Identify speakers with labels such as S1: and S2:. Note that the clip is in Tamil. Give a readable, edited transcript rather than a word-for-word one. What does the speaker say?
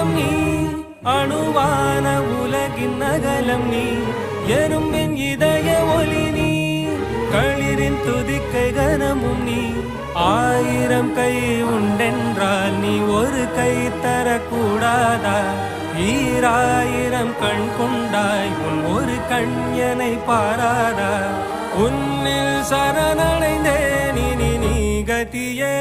S1: அங்கம் நீ அணுவான உலகின் அகலம் நீ எறும்பின் இதய ஒளி நீ களிரின் துதிக்கை கனமும் நீ ஆயிரம் கை உண்டென்றால் நீ ஒரு கை தரக்கூடாதா ஈராயிரம் கண் கொண்டாய் உன் ஒரு கண்யனை பாராதா உன்னில் சரணடைந்தேன் இனி நீ கதியே